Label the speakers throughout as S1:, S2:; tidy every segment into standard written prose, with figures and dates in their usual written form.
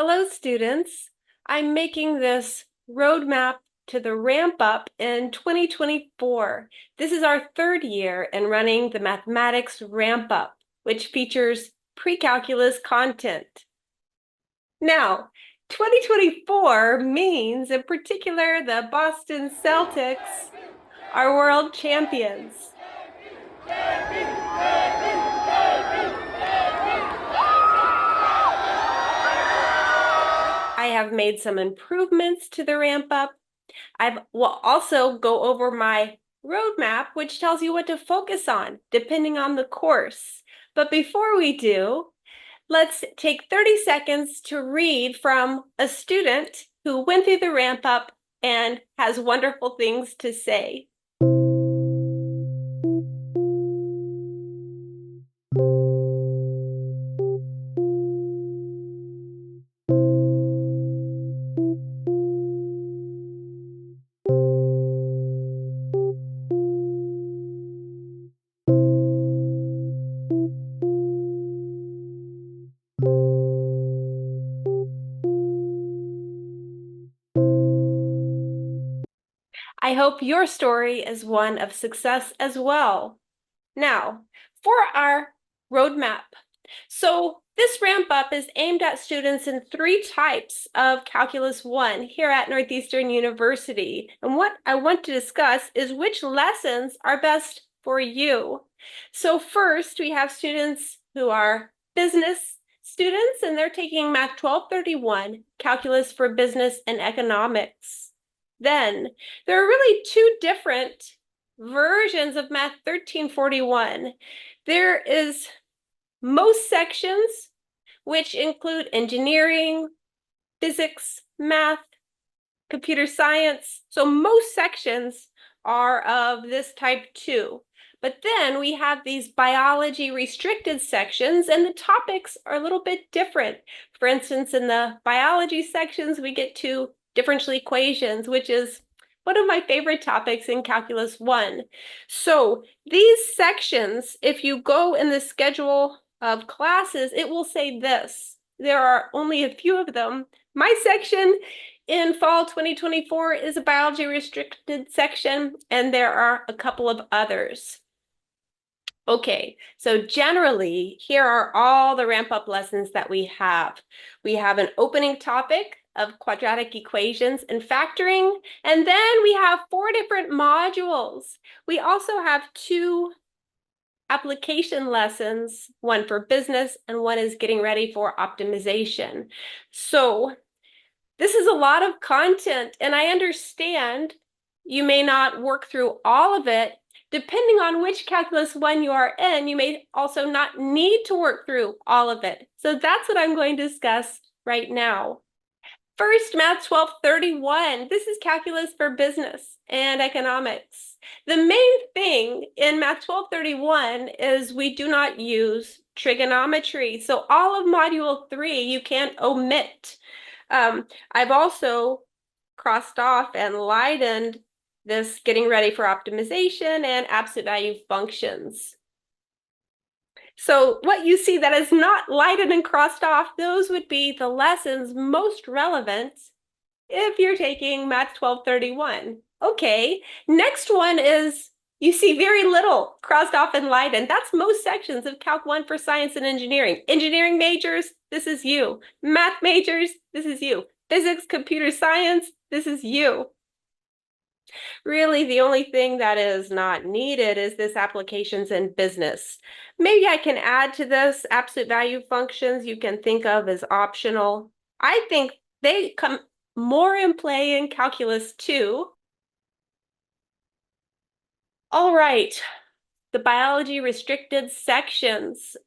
S1: Hello, students. I'm making this roadmap to the ramp up in 2024. This is our third year in running the mathematics ramp up, which features pre-calculus content. Now, 2024 means, in particular, the Boston Celtics are world champions. I have made some improvements to the ramp up. I will also go over my roadmap, which tells you what to focus on depending on the course. But before we do, let's take 30 seconds to read from a student who went through the ramp up and has wonderful things to say. I hope your story is one of success as well. Now, for our roadmap. So this ramp up is aimed at students in three types of Calculus 1 here at Northeastern University. And what I want to discuss is which lessons are best for you. So first, we have students who are business students, and they're taking Math 1231, Calculus for Business and Economics. Then there are really two different versions of Math 1341. There is most sections, which include engineering, physics, math, computer science. So most sections are of this type 2. But then we have these biology restricted sections, and the topics are a little bit different. For instance, in the biology sections, we get to differential equations, which is one of my favorite topics in Calculus 1. So these sections, if you go in the schedule of classes, it will say this. There are only a few of them. My section in fall 2024 is a biology restricted section, and there are a couple of others. Okay, so generally, here are all the ramp up lessons that we have. We have an opening topic of quadratic equations and factoring, and then we have 4 different modules. We also have 2 application lessons, one for business and one is getting ready for optimization. So this is a lot of content, and I understand you may not work through all of it. Depending on which Calculus 1 you are in, you may also not need to work through all of it. So that's what I'm going to discuss right now. First, Math 1231. This is Calculus for Business and Economics. The main thing in Math 1231 is we do not use trigonometry. So all of Module 3 you can omit. I've also crossed off and lightened this getting ready for optimization and absolute value functions. So what you see that is not lightened and crossed off, those would be the lessons most relevant if you're taking Math 1231. Okay, next one is you see very little crossed off and lightened. That's most sections of Calc 1 for science and engineering. Engineering majors, this is you. Math majors, this is you. Physics, computer science, this is you. Really, the only thing that is not needed is this applications in business. Maybe I can add to this absolute value functions you can think of as optional. I think they come more in play in Calculus 2. All right, the biology restricted sections.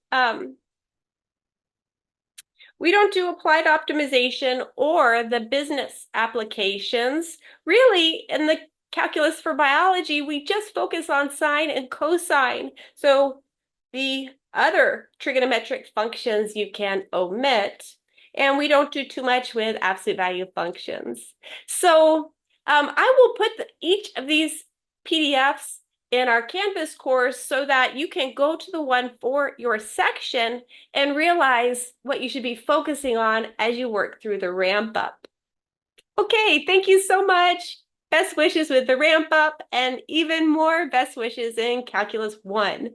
S1: We don't do applied optimization or the business applications. Really, in the calculus for biology, we just focus on sine and cosine. So the other trigonometric functions you can omit, and we don't do too much with absolute value functions. So I will put each of these PDFs in our Canvas course so that you can go to the one for your section and realize what you should be focusing on as you work through the ramp up. Okay, thank you so much. Best wishes with the ramp up and even more best wishes in Calculus 1.